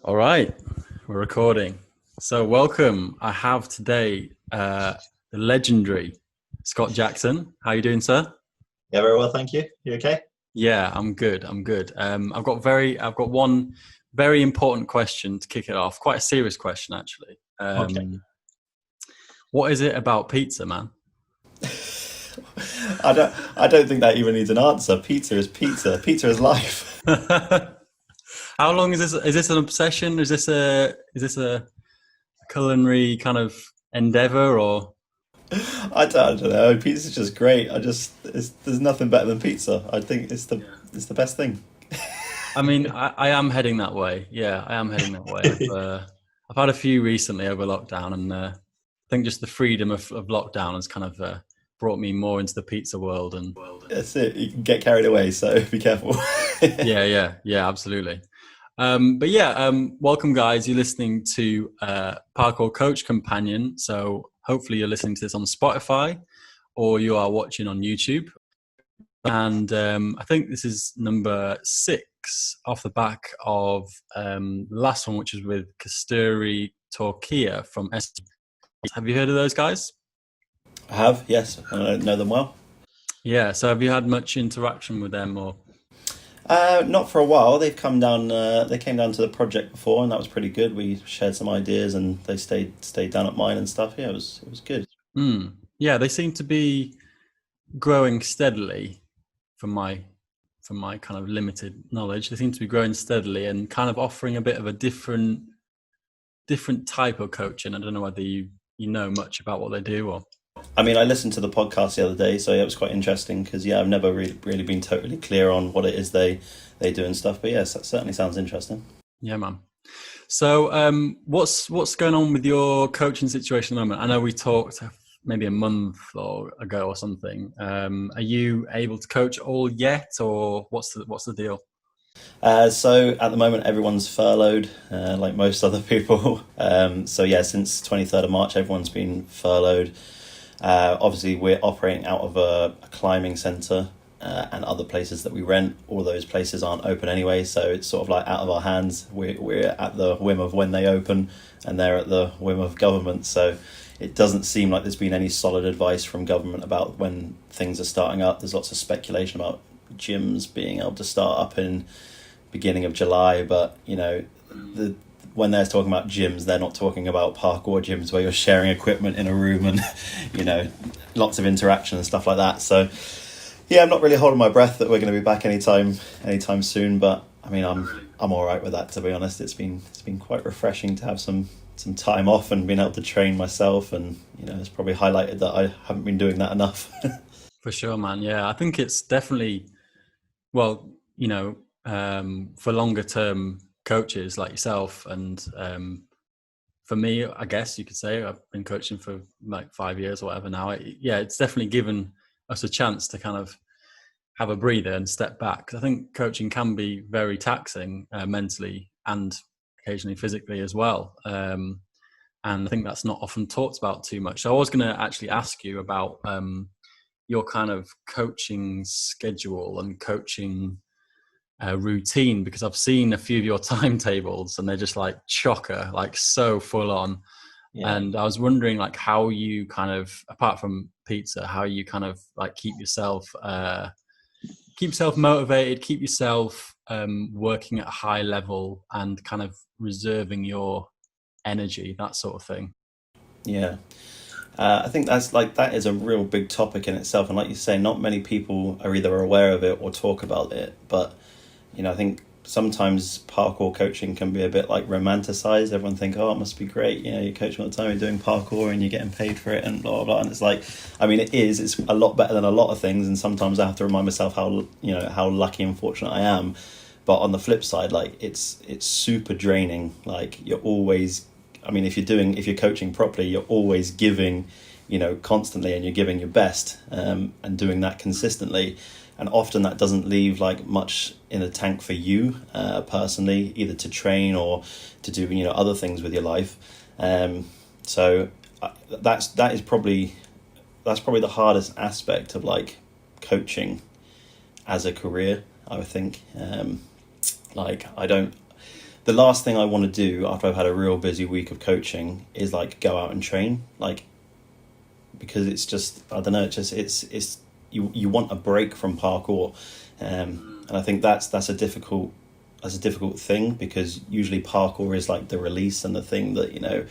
All right, we're recording. So, welcome. I have today the legendary Scott Jackson. How you doing, sir? Yeah, very well, thank you. You okay? Yeah, I'm good. I'm good. I've got one very important question to kick it off. Quite a serious question, actually. Okay. What is it about pizza, man? I don't think that even needs an answer. Pizza is pizza. Pizza is life. How long is this? Is this an obsession? Is this a culinary kind of endeavor, or? I don't know. Pizza's just great. There's nothing better than pizza. I think it's the best thing. I mean, I am heading that way. Yeah, I am heading that way. I've had a few recently over lockdown, and I think just the freedom of lockdown has kind of brought me more into the pizza world. And That's it. You can get carried away, so be careful. yeah, absolutely. But yeah, welcome, guys. You're listening to Parkour Coach Companion. So hopefully you're listening to this on Spotify or you are watching on YouTube. And I think this is number 6 off the back of the last one, which is with Kasturi Torquia from S. Have you heard of those guys? I have, yes. I know them well. Yeah. So have you had much interaction with them, or? Not for a while. They've come down. They came down to the project before, and that was pretty good. We shared some ideas, and they stayed down at mine and stuff. Yeah, it was good. Hmm. Yeah, they seem to be growing steadily from my kind of limited knowledge. They seem to be growing steadily and kind of offering a bit of a different type of coaching. I don't know whether you know much about what they do, or. I mean, I listened to the podcast the other day, so yeah, it was quite interesting because yeah, I've never really been totally clear on what it is they do and stuff. But yes, that certainly sounds interesting. Yeah, man. So, what's going on with your coaching situation at the moment? I know we talked maybe a month or ago or something. Are you able to coach all yet, or what's the deal? So at the moment, everyone's furloughed, like most other people. So yeah, since 23rd of March, everyone's been furloughed. Obviously, we're operating out of a climbing centre and other places that we rent. All those places aren't open anyway, so it's sort of like out of our hands. We're at the whim of when they open, and they're at the whim of government. So it doesn't seem like there's been any solid advice from government about when things are starting up. There's lots of speculation about gyms being able to start up in beginning of July, but when they're talking about gyms, they're not talking about parkour gyms where you're sharing equipment in a room and lots of interaction and stuff like that. So yeah, I'm not really holding my breath that we're going to be back anytime soon, but I mean I'm all right with that, to be honest. It's been quite refreshing to have some time off and being able to train myself, and it's probably highlighted that I haven't been doing that enough. For sure, man. Yeah, I think it's definitely well, for longer term coaches like yourself, and for me, I guess you could say I've been coaching for like 5 years or whatever now. Yeah, it's definitely given us a chance to kind of have a breather and step back. 'Cause I think coaching can be very taxing mentally and occasionally physically as well. And I think that's not often talked about too much. So I was going to actually ask you about your kind of coaching schedule and coaching routine, because I've seen a few of your timetables and they're just like chocker, like so full on. Yeah. And I was wondering like how you kind of, apart from pizza, how you kind of like keep yourself motivated, keep yourself working at a high level and kind of reserving your energy, that sort of thing. Yeah. I think that is a real big topic in itself, and like you say, not many people are either aware of it or talk about it. But I think sometimes parkour coaching can be a bit like romanticized. Everyone think, oh, it must be great. You're coaching all the time, you're doing parkour, and you're getting paid for it, and blah blah blah. And it's like, I mean, it is. It's a lot better than a lot of things, and sometimes I have to remind myself how lucky and fortunate I am. But on the flip side, like it's super draining. Like you're always, I mean, if you're coaching properly, you're always giving, constantly, and you're giving your best, and doing that consistently. And often that doesn't leave like much in the tank for you personally, either to train or to do other things with your life. So that's probably the hardest aspect of like coaching as a career, I would think. Like, I don't, the last thing I want to do after I've had a real busy week of coaching is like go out and train, like, because it's just, I don't know, it's you want a break from parkour, and I think that's a difficult thing, because usually parkour is like the release and the thing that, you know,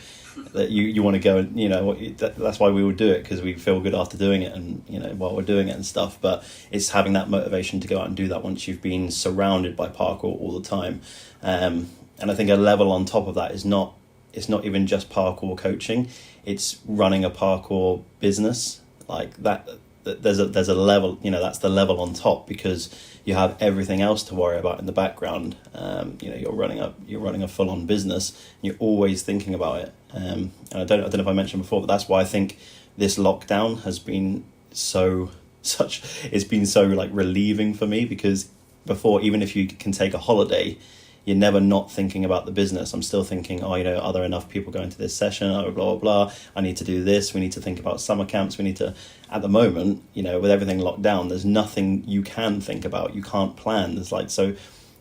that you want to go and, you know, that's why we would do it, because we feel good after doing it, and, you know, while we're doing it and stuff. But it's having that motivation to go out and do that once you've been surrounded by parkour all the time. And I think a level on top of that is not, it's not even just parkour coaching, it's running a parkour business like that. There's a level, you know, that's the level on top, because you have everything else to worry about in the background. You know, you're running a full on business, and you're always thinking about it. And I don't know if I mentioned before, but that's why I think this lockdown has been it's been so like relieving for me, because before, even if you can take a holiday, you're never not thinking about the business. I'm still thinking, oh, you know, are there enough people going to this session? Oh, blah, blah, blah. I need to do this. We need to think about summer camps. We need to, at the moment, you know, with everything locked down, there's nothing you can think about. You can't plan. There's like, so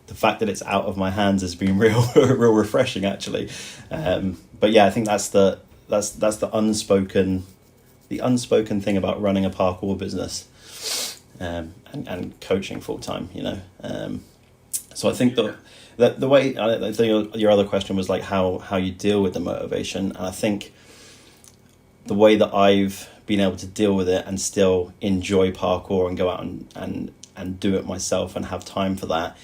the fact that it's out of my hands has been real refreshing, actually. But yeah, I think that's the unspoken thing about running a parkour business, and coaching full time, you know. So I think the way, I think your other question was like how you deal with the motivation, and I think the way that I've been able to deal with it and still enjoy parkour and go out and do it myself and have time for that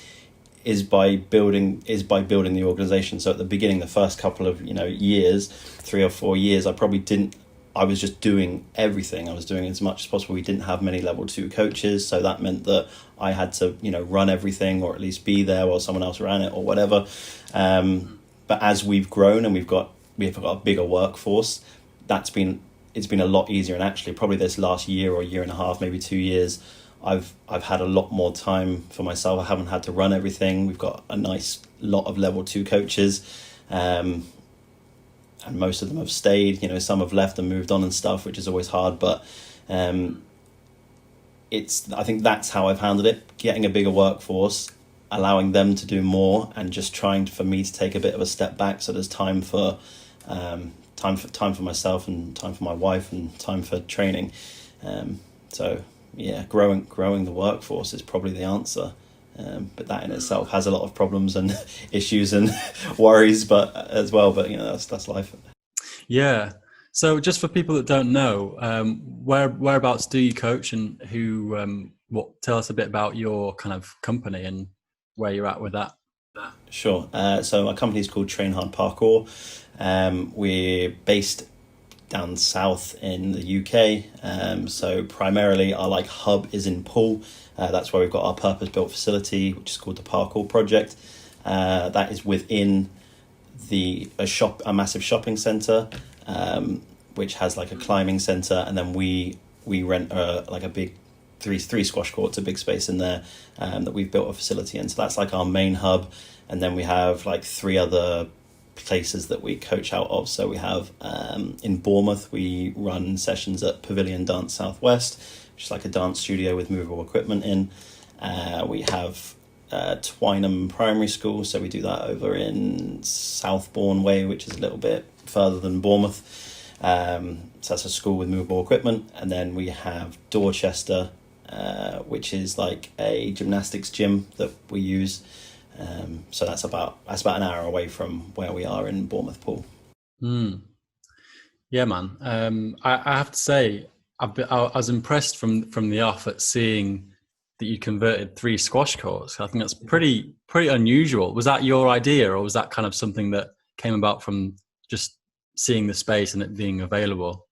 is by building the organization. So at the beginning, the first couple of, you know, years, 3 or 4 years, I was just doing everything. I was doing as much as possible. We didn't have many level 2 coaches, so that meant that I had to, you know, run everything, or at least be there while someone else ran it or whatever. But as we've grown and we've got a bigger workforce, it's been a lot easier. And actually, probably this last year or year and a half, maybe 2 years, I've had a lot more time for myself. I haven't had to run everything. We've got a nice lot of level 2 coaches. And most of them have stayed, you know, some have left and moved on and stuff, which is always hard. But I think that's how I've handled it, getting a bigger workforce, allowing them to do more, and just trying for me to take a bit of a step back. So there's time for myself, and time for my wife, and time for training. So yeah, growing the workforce is probably the answer. But that in itself has a lot of problems and issues and worries, but as well. But you know, that's life. Yeah. So just for people that don't know, whereabouts do you coach, and who? Tell us a bit about your kind of company and where you're at with that. Sure. So my company is called Train Hard Parkour. We're based down south in the UK. So primarily our like hub is in Poole. That's where we've got our purpose-built facility, which is called the Parkour Project. That is within a massive shopping centre, which has like a climbing centre, and then we rent like a big three squash courts, a big space in there, that we've built a facility in. So that's like our main hub, and then we have like 3 other places that we coach out of. So we have in Bournemouth, we run sessions at Pavilion Dance Southwest, which is like a dance studio with movable equipment in. We have Twynham Primary School, so we do that over in Southbourne Way, which is a little bit further than Bournemouth. So that's a school with movable equipment. And then we have Dorchester, which is like a gymnastics gym that we use. So that's about an hour away from where we are in Bournemouth Poole. Yeah, man. I have to say, I was impressed from the off at seeing that you converted 3 squash courts. I think that's pretty unusual. Was that your idea, or was that kind of something that came about from just seeing the space and it being available?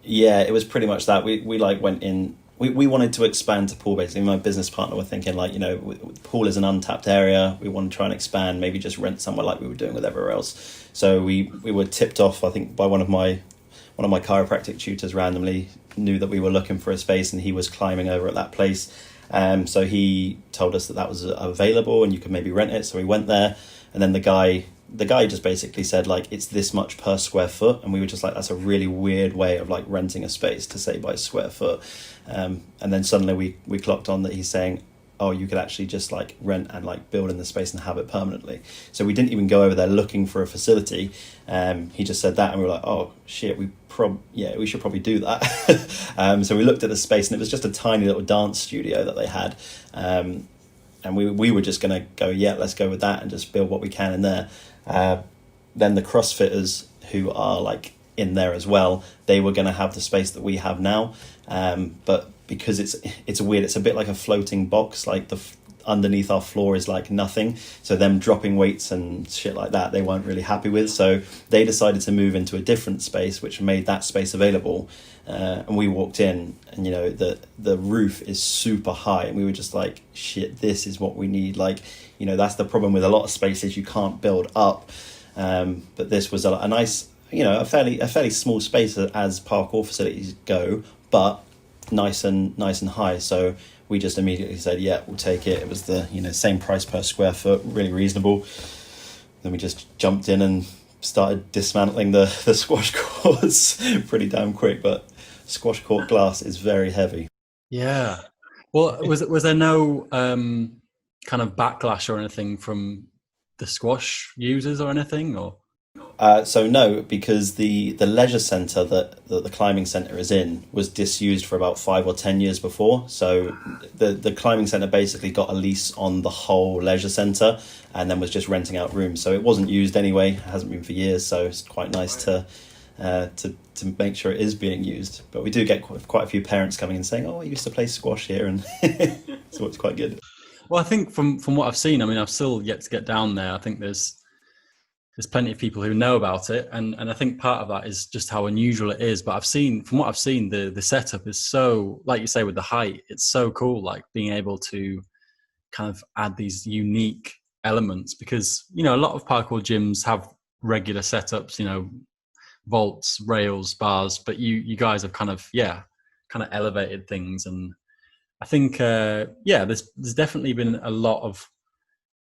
Yeah, it was pretty much that. We like went in. We wanted to expand to Poole, basically. My business partner were thinking, like, you know, Poole is an untapped area. We want to try and expand, maybe just rent somewhere like we were doing with everywhere else. So we were tipped off, I think, by one of my chiropractic tutors randomly knew that we were looking for a space, and he was climbing over at that place. So he told us that was available and you could maybe rent it. So we went there, and then the guy just basically said, like, it's this much per square foot. And we were just like, that's a really weird way of like renting a space to say by square foot. And then suddenly we clocked on that he's saying, oh, you could actually just like rent and like build in the space and have it permanently. So we didn't even go over there looking for a facility. He just said that, and we were like, oh shit, we should probably do that. So we looked at the space, and it was just a tiny little dance studio that they had. And we were just going to go, yeah, let's go with that and just build what we can in there. Then the CrossFitters who are like in there as well, they were going to have the space that we have now. But because it's weird, it's a bit like a floating box, like underneath our floor is like nothing. So them dropping weights and shit like that, they weren't really happy with. So they decided to move into a different space, which made that space available. And we walked in, and you know the roof is super high, and we were just like, shit, this is what we need. Like, you know, that's the problem with a lot of spaces, you can't build up. But this was a nice, you know, a fairly small space as parkour facilities go, but nice and high. So we just immediately said, yeah, we'll take it. It was the, you know, same price per square foot, really reasonable. Then we just jumped in and started dismantling the squash courts pretty damn quick, but squash court glass is very heavy. Yeah. Well, was there no kind of backlash or anything from the squash users or anything, or? So no, because the leisure centre that the climbing centre is in was disused for about 5 or 10 years before. So the climbing centre basically got a lease on the whole leisure centre, and then was just renting out rooms. So it wasn't used anyway. It hasn't been for years. So it's quite nice to make sure it is being used. But we do get quite a few parents coming and saying, "Oh, I used to play squash here," and so it's quite good. Well, I think from what I've seen, I mean, I've still yet to get down there. I think there's plenty of people who know about it, and I think part of that is just how unusual it is. But from what I've seen, the setup is so, like you say, with the height, it's so cool, like being able to kind of add these unique elements, because, you know, a lot of parkour gyms have regular setups, you know, vaults, rails, bars, but you guys have kind of elevated things. And I think there's definitely been a lot of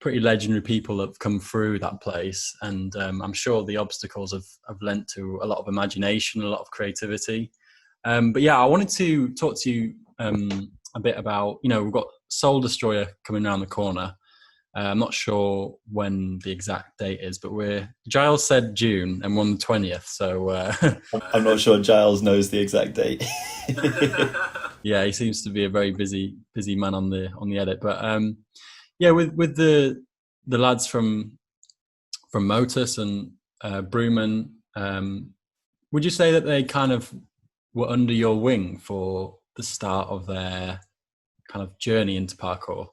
pretty legendary people that have come through that place, and I'm sure the obstacles have lent to a lot of imagination, a lot of creativity. But yeah, I wanted to talk to you a bit about, you know, we've got Soul Destroyer coming around the corner. I'm not sure when the exact date is, but Giles said June, and we're on the 20th, so I'm not sure Giles knows the exact date. Yeah, he seems to be a very busy man on the edit. But yeah, with the lads from Motus and Brewman, would you say that they kind of were under your wing for the start of their kind of journey into parkour?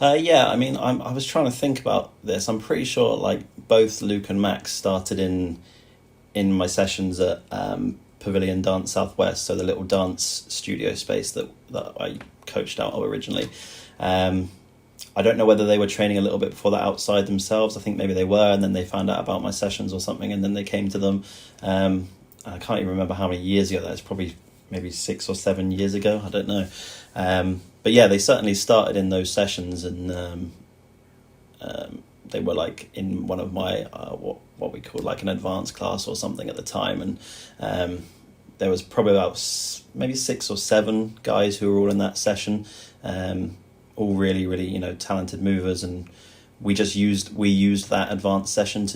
Yeah, I mean, I was trying to think about this. I'm pretty sure like both Luke and Max started in my sessions at Pavilion Dance Southwest, so the little dance studio space that I coached out of originally. I don't know whether they were training a little bit before that outside themselves. I think maybe they were, and then they found out about my sessions or something, and then they came to them. I can't even remember how many years ago that is. Probably maybe 6 or 7 years ago. I don't know. But yeah, they certainly started in those sessions, and they were like in one of my what we call like an advanced class or something at the time, and there was probably about maybe 6 or 7 guys who were all in that session, all really, really, you know, talented movers, and we used that advanced session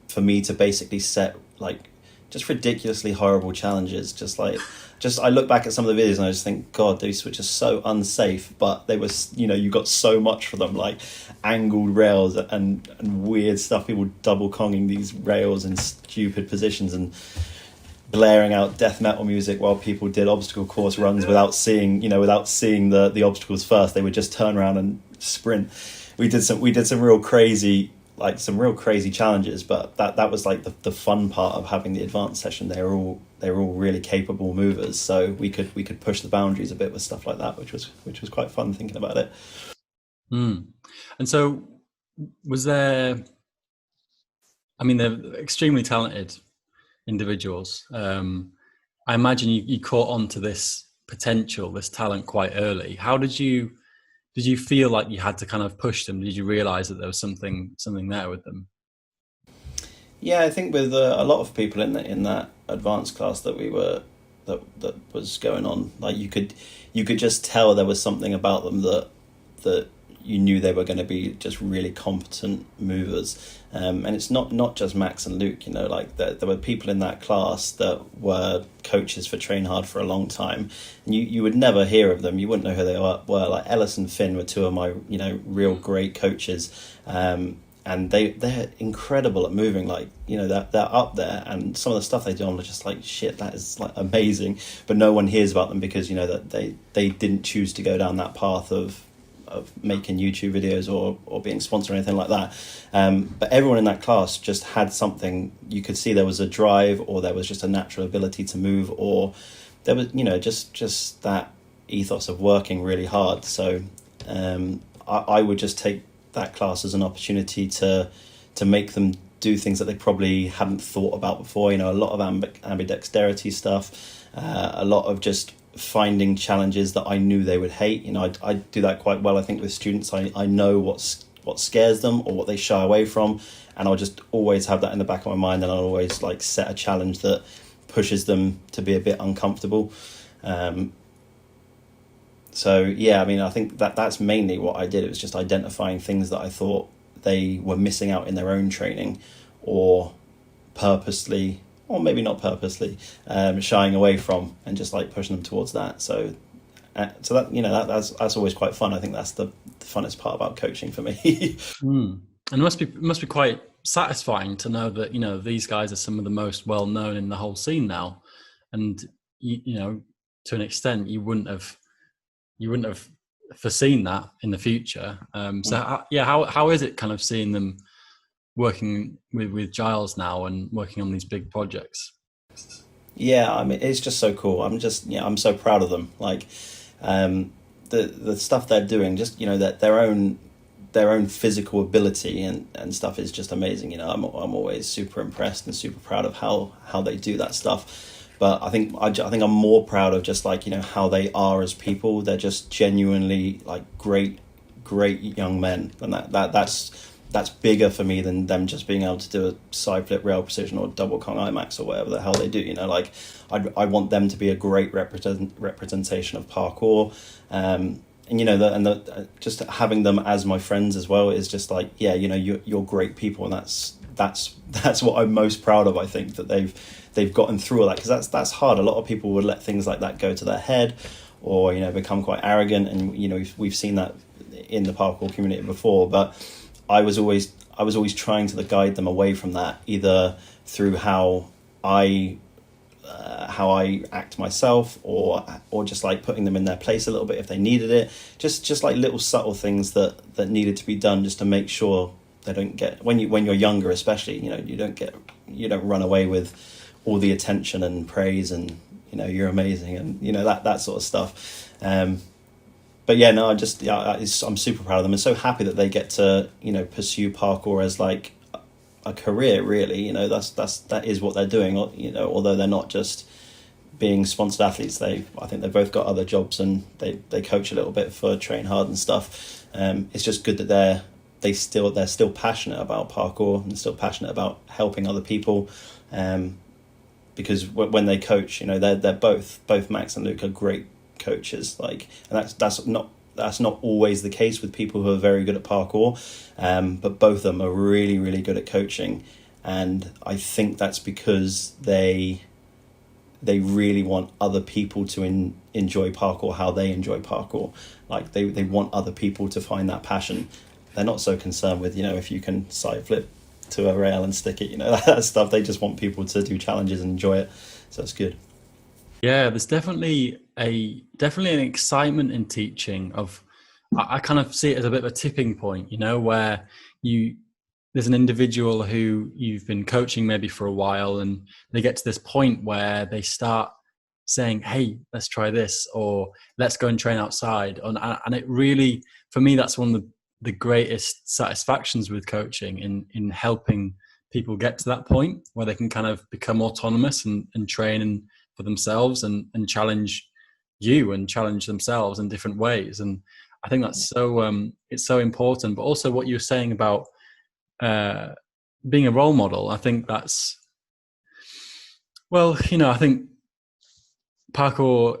for me to basically set like just ridiculously horrible challenges. I look back at some of the videos and I just think, God, these switches are so unsafe, but they were, you know, you got so much for them, like angled rails and weird stuff, people double conging these rails in stupid positions and blaring out death metal music while people did obstacle course runs without seeing the obstacles first. They would just turn around and sprint. We did some real crazy challenges, but that was like the fun part of having the advanced session. They were all really capable movers, so we could push the boundaries a bit with stuff like that, which was quite fun thinking about it. And so was there, I mean, they're extremely talented individuals. I imagine you caught on to this potential, this talent quite early. How did you feel like you had to kind of push them? Did you realize that there was something there with them? Yeah, I think with a lot of people in that advanced class that we were that was going on. Like you could just tell there was something about them that you knew they were going to be just really competent movers. And it's not just Max and Luke, you know, like there were people in that class that were coaches for Train Hard for a long time, and you would never hear of them. You wouldn't know who they were. Like Ellis and Finn were two of my, you know, real great coaches. And they're incredible at moving. Like, you know, they're up there, and some of the stuff they do, I'm just like, shit, that is like amazing. But no one hears about them because, you know, that they didn't choose to go down that path of making YouTube videos or being sponsored or anything like that. But everyone in that class just had something. You could see there was a drive, or there was just a natural ability to move, or there was, you know, just that ethos of working really hard. So I would just take that class as an opportunity to make them do things that they probably hadn't thought about before. You know, a lot of ambidexterity stuff, a lot of just finding challenges that I knew they would hate. You know, I do that quite well, I think, with students. I know what scares them or what they shy away from, and I'll just always have that in the back of my mind, and I'll always like set a challenge that pushes them to be a bit uncomfortable. So yeah, I mean, I think that's mainly what I did. It was just identifying things that I thought they were missing out in their own training, or purposely, or maybe not purposely, shying away from, and just like pushing them towards that. So that, you know, that's always quite fun. I think that's the funnest part about coaching for me. And it must be quite satisfying to know that, you know, these guys are some of the most well known in the whole scene now, and you know, to an extent, you wouldn't have foreseen that in the future. How is it kind of seeing them working with Giles now and working on these big projects? Yeah, I mean, it's just so cool. I'm so proud of them. Like, the stuff they're doing, just, you know, that their own physical ability and stuff is just amazing. You know, I'm always super impressed and super proud of how they do that stuff. But I think I'm more proud of just, like, you know, how they are as people. They're just genuinely like great young men, and that's bigger for me than them just being able to do a side flip rail precision or double Kong IMAX or whatever the hell they do. You know, like I want them to be a great representation of parkour. And you know, just having them as my friends as well is just like, yeah, you know, you're great people, and that's what I'm most proud of. I think that they've gotten through all that, because that's hard. A lot of people would let things like that go to their head, or, you know, become quite arrogant, and, you know, we've seen that in the parkour community before. But I was always trying to guide them away from that, either through how I act myself, or just like putting them in their place a little bit if they needed it. Just like little subtle things that needed to be done, just to make sure they don't get, when you're younger especially, you know, you don't run away with all the attention and praise and, you know, you're amazing, and, you know, that sort of stuff. But yeah, no, I'm super proud of them, and so happy that they get to, you know, pursue parkour as like a career, really. You know, that is what they're doing. You know, although they're not just being sponsored athletes, I think they've both got other jobs, and they coach a little bit for Train Hard and stuff. It's just good that they're still passionate about parkour, and still passionate about helping other people. Because when they coach, you know, they're both Max and Luke are great coaches. Like, and that's not always the case with people who are very good at parkour, but both of them are really, really good at coaching. And I think that's because they really want other people to enjoy parkour how they enjoy parkour. Like, they want other people to find that passion. They're not so concerned with, you know, if you can side flip to a rail and stick it, you know, that stuff. They just want people to do challenges and enjoy it. So it's good. Yeah, there's definitely an excitement in teaching of, I kind of see it as a bit of a tipping point, you know, where there's an individual who you've been coaching maybe for a while, and they get to this point where they start saying, hey, let's try this, or let's go and train outside. And it really, for me, that's one of the greatest satisfactions with coaching, in helping people get to that point where they can kind of become autonomous and train for themselves, and challenge you and challenge themselves in different ways. And I think that's it's so important. But also what you were saying about being a role model, I think that's, well, you know, I think parkour,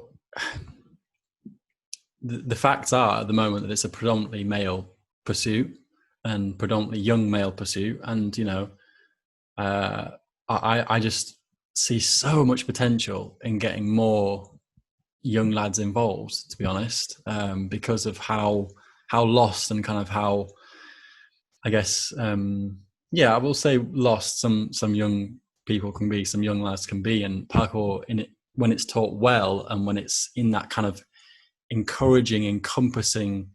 the facts are at the moment that it's a predominantly male pursuit and predominantly young male pursuit. And, I just see so much potential in getting more young lads involved, to be honest, because of how lost and kind of how, I guess, I will say lost some young people can be, some young lads can be, and parkour in it when it's taught well and when it's in that kind of encouraging, encompassing,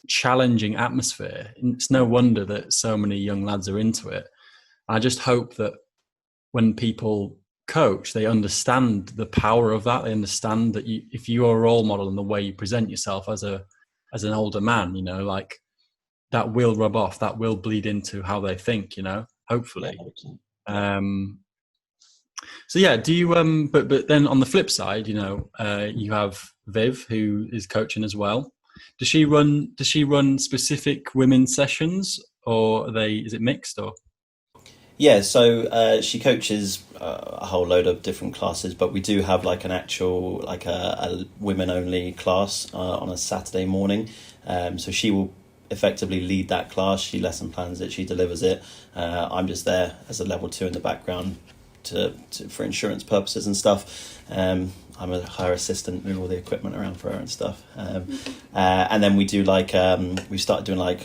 challenging atmosphere. It's no wonder that so many young lads are into it. I just hope that when people coach, they understand the power of that. They understand that if you are a role model in the way you present yourself as an older man, like that will rub off, that will bleed into how they think, hopefully. Yeah. So yeah, do you but then on the flip side, you have Viv who is coaching as well. Does she run specific women's sessions, or is it mixed, or? Yeah, so she coaches a whole load of different classes, but we do have like an actual like a women only class on a Saturday morning. So she will effectively lead that class. She lesson plans it, she delivers it. I'm just there as a level 2 in the background for insurance purposes and stuff. I'm her assistant, move all the equipment around for her and stuff. And then we do like we started doing like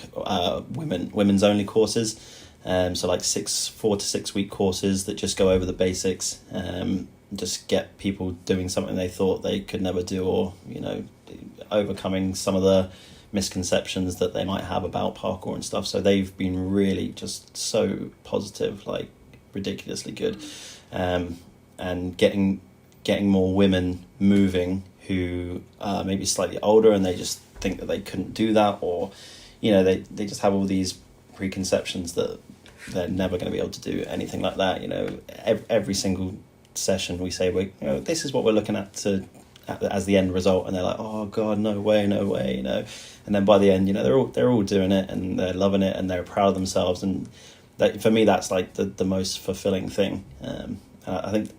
women's only courses. So like 4 to 6 week courses that just go over the basics, just get people doing something they thought they could never do, or overcoming some of the misconceptions that they might have about parkour and stuff. So they've been really just so positive, like ridiculously good, and getting more women moving who are maybe slightly older and they just think that they couldn't do that, or they just have all these preconceptions that they're never going to be able to do anything like that. Every single session we say this is what we're looking at as the end result, and they're like, oh god, no way, and then by the end they're all doing it and they're loving it and they're proud of themselves, and that, for me, that's like the most fulfilling thing. I think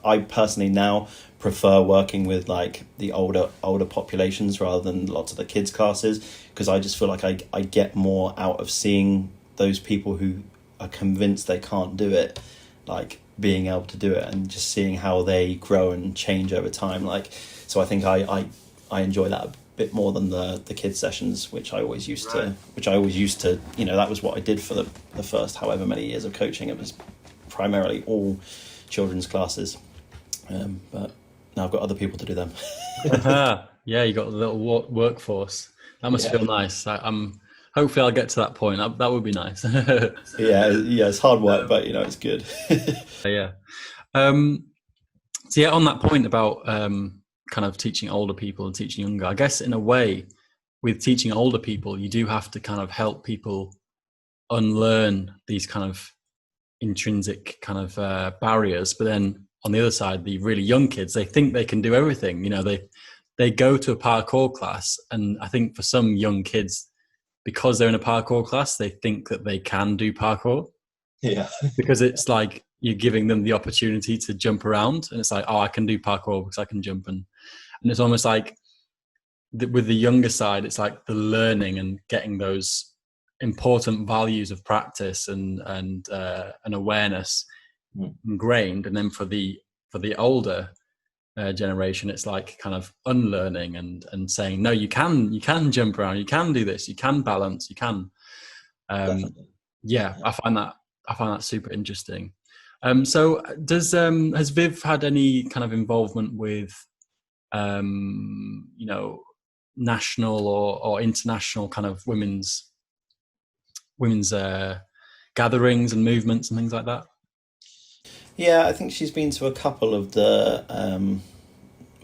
I personally now prefer working with like the older populations rather than lots of the kids classes, because I just feel like I get more out of seeing those people who are convinced they can't do it, like being able to do it, and just seeing how they grow and change over time. Like, so I think I enjoy that a bit more than the kids sessions, which I always used to, that was what I did for the first however many years of coaching. It was primarily all children's classes, but now I've got other people to do them. Yeah, you got a little workforce. That must feel nice. Hopefully I'll get to that point. That would be nice. yeah, it's hard work, but it's good. Yeah. So yeah, on that point about kind of teaching older people and teaching younger, I guess in a way, with teaching older people, you do have to kind of help people unlearn these kind of intrinsic kind of barriers. But then on the other side, the really young kids, they think they can do everything. They go to a parkour class, and I think for some young kids, because they're in a parkour class, they think that they can do parkour. Yeah. Because it's like you're giving them the opportunity to jump around, and it's like, oh, I can do parkour because I can jump. And it's almost like with the younger side, it's like the learning and getting those important values of practice and awareness ingrained. And then for the older generation, it's like kind of unlearning and saying, no, you can jump around, you can do this, you can balance, you can. I find that super interesting. So has Viv had any kind of involvement with national or international kind of women's gatherings and movements and things like that? Yeah, I think she's been to a couple of the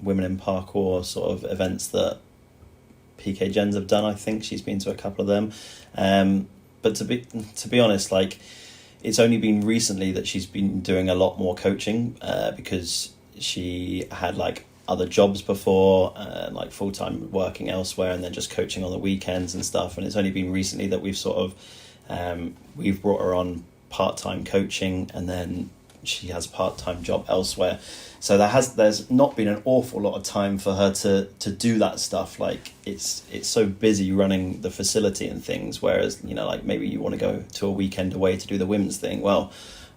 women in parkour sort of events that PK Gens have done. I think she's been to a couple of them. But to be honest, like, it's only been recently that she's been doing a lot more coaching, because she had like other jobs before, like full-time working elsewhere, and then just coaching on the weekends and stuff. And it's only been recently that we've sort of we've brought her on part-time coaching, and then she has a part-time job elsewhere. So there's not been an awful lot of time for her to do that stuff. Like it's so busy running the facility and things. Whereas, you know, like maybe you want to go to a weekend away to do the women's thing. Well,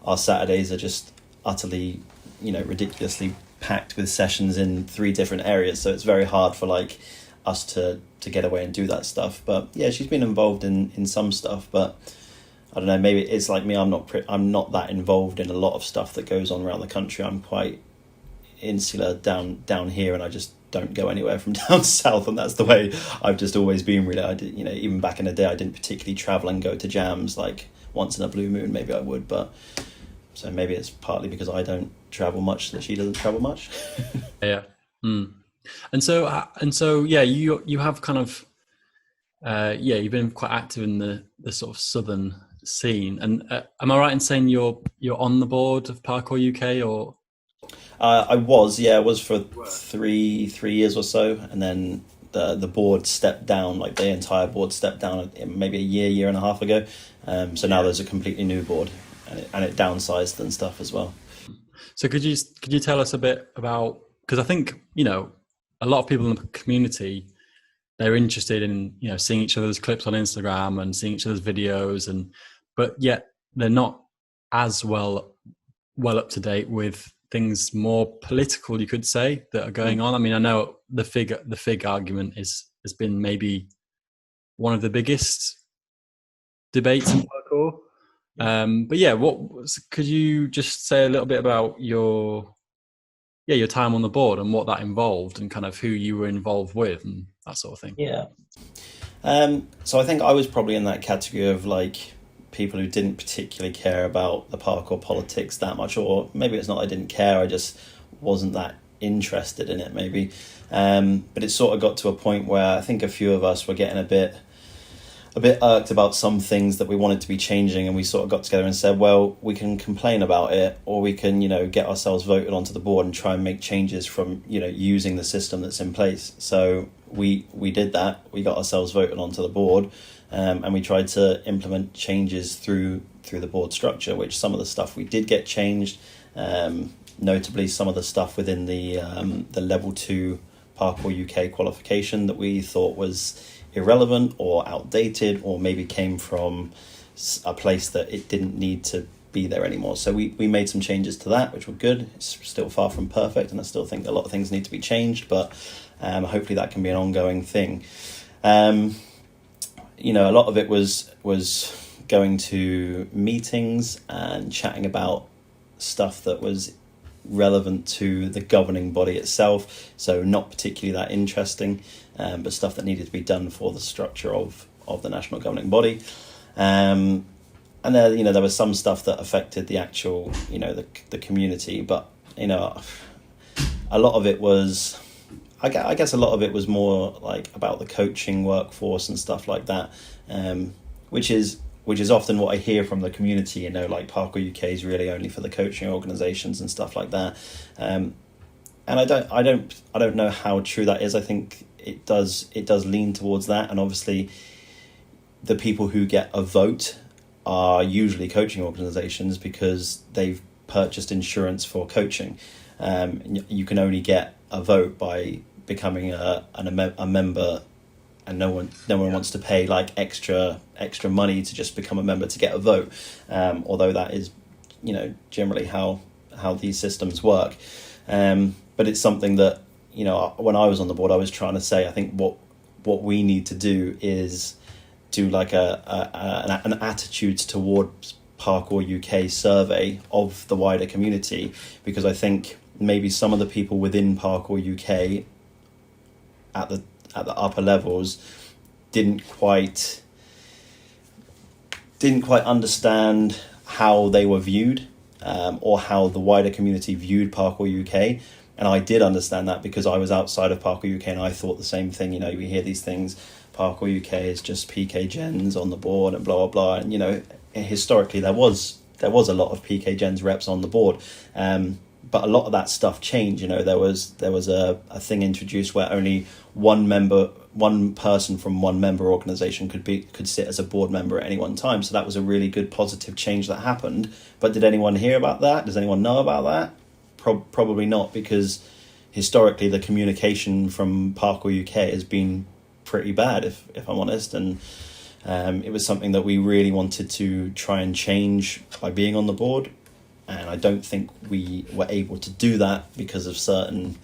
our Saturdays are just utterly, you know, ridiculously packed with sessions in 3 different areas. So it's very hard for like us to get away and do that stuff. But yeah, she's been involved in some stuff, but I don't know, maybe it's like me, I'm not that involved in a lot of stuff that goes on around the country. I'm quite insular down here, and I just don't go anywhere from down south, and that's the way I've just always been, really. I did, you know, even back in the day, I didn't particularly travel and go to jams. Like once in a blue moon maybe I would, but so maybe it's partly because I don't travel much that she doesn't travel much. Yeah. And so yeah, you have kind of you've been quite active in the sort of southern scene, and am I right in saying you're on the board of Parkour UK? Or I was for three years or so, and then the board stepped down, like the entire board stepped down maybe a year and a half ago. So now there's a completely new board, and it downsized and stuff as well. So could you tell us a bit about, because I think, you know, a lot of people in the community, they're interested in, you know, seeing each other's clips on Instagram and seeing each other's videos, but yet they're not as well up to date with things more political, you could say, that are going on. I mean, I know the fig argument has been maybe one of the biggest debates in parkour. But yeah, could you just say a little bit about your time on the board and what that involved, and kind of who you were involved with and that sort of thing? Yeah. So I think I was probably in that category of like people who didn't particularly care about the parkour politics that much, or maybe it's not I didn't care, I just wasn't that interested in it maybe. But it sort of got to a point where I think a few of us were getting a bit irked about some things that we wanted to be changing, and we sort of got together and said, well, we can complain about it, or we can, you know, get ourselves voted onto the board and try and make changes from, you know, using the system that's in place. So we did that. We got ourselves voted onto the board, and we tried to implement changes through the board structure, which some of the stuff we did get changed, notably some of the stuff within the level 2 Parkour UK qualification that we thought was irrelevant or outdated, or maybe came from a place that it didn't need to be there anymore. So we made some changes to that, which were good. It's still far from perfect, and I still think a lot of things need to be changed, but hopefully that can be an ongoing thing. You know, a lot of it was going to meetings and chatting about stuff that was relevant to the governing body itself, so not particularly that interesting, but stuff that needed to be done for the structure of the national governing body. And there, you know, there was some stuff that affected the actual, you know, the community, but, you know, a lot of it was, I guess a lot of it was more like about the coaching workforce and stuff like that, which is often what I hear from the community, you know, like Parkour UK is really only for the coaching organisations and stuff like that. And I don't know how true that is. I think it does lean towards that, and obviously the people who get a vote are usually coaching organisations because they've purchased insurance for coaching. You can only get a vote by becoming a member, and no one wants to pay like extra money to just become a member to get a vote. Although that is, you know, generally how these systems work. But it's something that, you know, when I was on the board, I was trying to say, I think what we need to do is do like an attitudes towards Parkour UK survey of the wider community, because I think maybe some of the people within Parkour UK at the upper levels didn't quite understand how they were viewed, or how the wider community viewed Parkour UK. And I did understand that because I was outside of Parkour UK, and I thought the same thing. You know, we hear these things, Parkour UK is just PK Gens on the board and blah, blah, blah. And, you know, historically there was a lot of PK Gens reps on the board. But a lot of that stuff changed. You know, there was a thing introduced where only one member one person from one member organization could sit as a board member at any one time. So that was a really good positive change that happened. But did anyone hear about that? Does anyone know about that? Probably not, because historically the communication from Parkour UK has been pretty bad, if I'm honest. And it was something that we really wanted to try and change by being on the board. And I don't think we were able to do that because of certain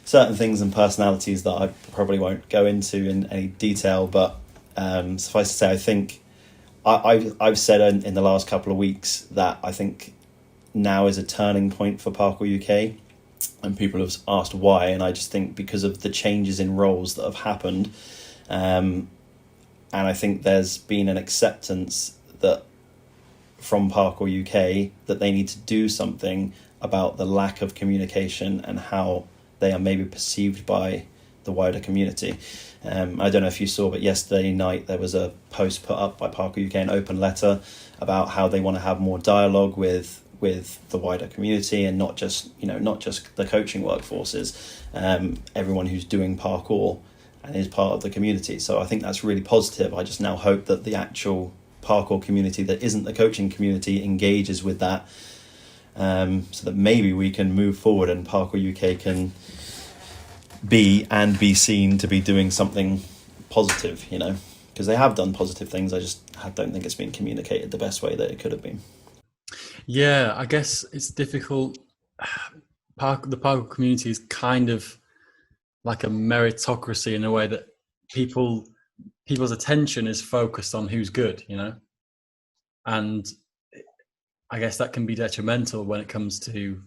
things and personalities that I probably won't go into in any detail. But suffice to say, I think I've said in the last couple of weeks that I think now is a turning point for Parkour UK, and people have asked why, and I just think because of the changes in roles that have happened, and I think there's been an acceptance that from Parkour UK that they need to do something about the lack of communication and how they are maybe perceived by the wider community. I don't know if you saw, but yesterday night there was a post put up by Parkour UK, an open letter about how they want to have more dialogue with the wider community, and not just the coaching workforces, everyone who's doing parkour and is part of the community. So I think that's really positive. I just now hope that the actual parkour community that isn't the coaching community engages with that, so that maybe we can move forward and Parkour UK can be seen to be doing something positive, because they have done positive things. I just don't think it's been communicated the best way that it could have been. Yeah, I guess it's difficult. The parkour community is kind of like a meritocracy in a way that people's attention is focused on who's good, and I guess that can be detrimental when it comes to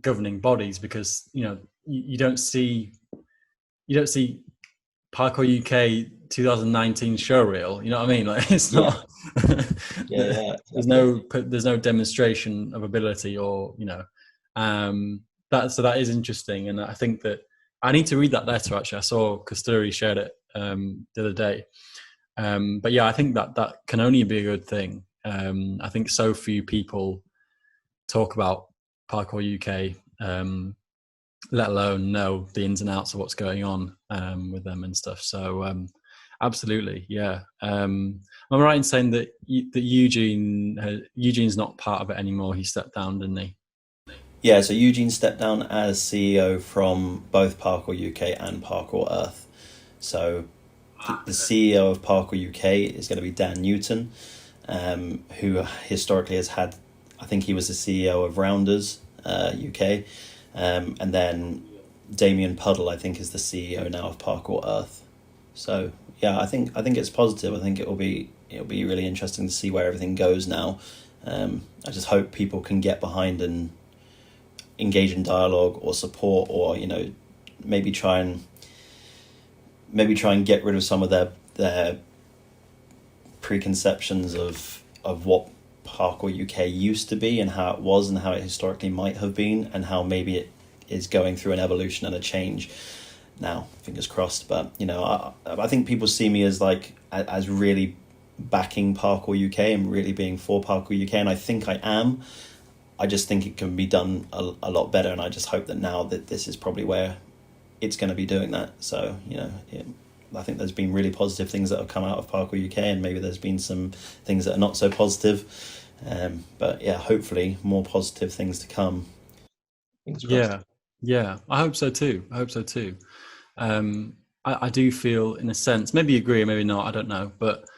governing bodies, because you don't see Parkour UK 2019 showreel. You know what I mean? Like, it's not. Yeah. There's no demonstration of ability, or that is interesting, and I think that I need to read that letter. Actually, I saw Kasturi shared it the other day. But yeah, I think that can only be a good thing. I think so few people talk about Parkour UK, let alone know the ins and outs of what's going on with them and stuff. So absolutely, yeah. I'm right in saying that Eugene's not part of it anymore. He stepped down, didn't he? Yeah, so Eugene stepped down as CEO from both Parkour UK and Parkour Earth. So the CEO of Parkour UK is going to be Dan Newton, who historically has had, I think he was the CEO of Rounders UK, and then Damien Puddle, I think, is the CEO now of Parkour Earth. So yeah, I think it's positive. I think it'll be really interesting to see where everything goes now. I just hope people can get behind and engage in dialogue or support, or maybe try and get rid of some of their preconceptions of what Parkour UK used to be and how it was and how it historically might have been, and how maybe it is going through an evolution and a change now, fingers crossed. But I think people see me as really backing Parkour UK and really being for Parkour UK, and I think I am. I just think it can be done a lot better, and I just hope that now that this is probably where it's going to be doing that. So I think there's been really positive things that have come out of Parkour UK, and maybe there's been some things that are not so positive. But yeah, hopefully more positive things to come. Yeah, I hope so too. I do feel, in a sense, maybe you agree, maybe not, I don't know, but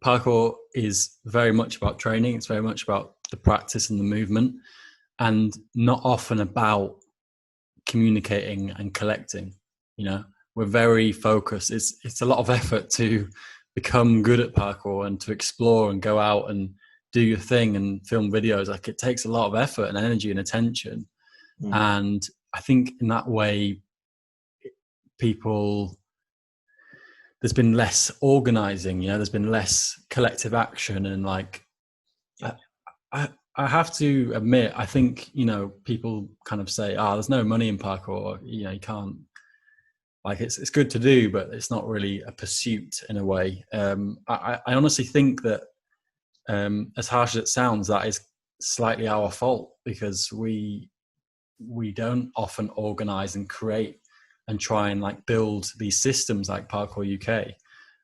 parkour is very much about training. It's very much about the practice and the movement, and not often about communicating and collecting. We're very focused. It's a lot of effort to become good at parkour and to explore and go out and do your thing and film videos. Like, it takes a lot of effort and energy and attention. And I think in that way, there's been less organizing, there's been less collective action. And I have to admit, I think, people kind of say, there's no money in parkour, you can't, it's good to do, but it's not really a pursuit in a way. I honestly think that, as harsh as it sounds, that is slightly our fault, because we don't often organize and create and try and like build these systems like Parkour UK.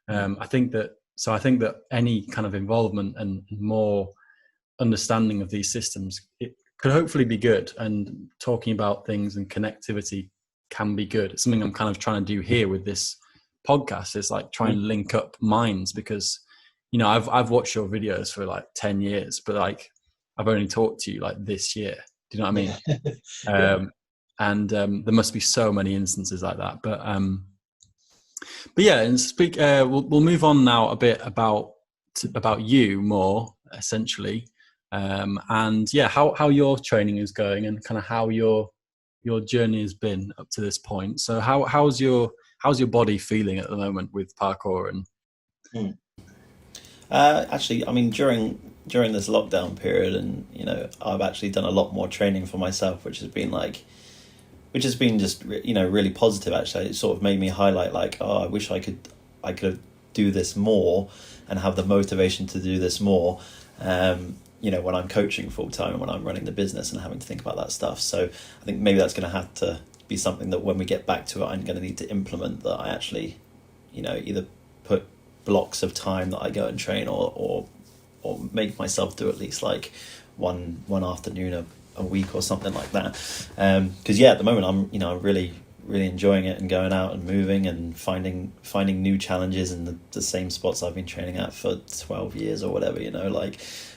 I think that any kind of involvement and more understanding of these systems, it could hopefully be good, and talking about things and connectivity can be good. It's something I'm kind of trying to do here with this podcast, is like try and link up minds, because I've watched your videos for like 10 years, but like I've only talked to you like this year. Do you know what I mean? Yeah. And there must be so many instances like that, but yeah, and we'll move on now a bit about you more essentially, and yeah, how your training is going, and kind of how your journey has been up to this point. So how's your body feeling at the moment with parkour? And Mm. Actually, I mean, during this lockdown period, and I've actually done a lot more training for myself, which has been just really positive. Actually, it sort of made me highlight like, oh, I wish I could do this more and have the motivation to do this more. When I'm coaching full time and when I'm running the business and having to think about that stuff. So I think maybe that's going to have to be something that when we get back to it, I'm going to need to implement, that I actually, either put blocks of time that I go and train, or make myself do at least like one afternoon a week or something like that. Because at the moment I'm really enjoying it, and going out and moving and finding new challenges in the same spots I've been training at for 12 years or whatever.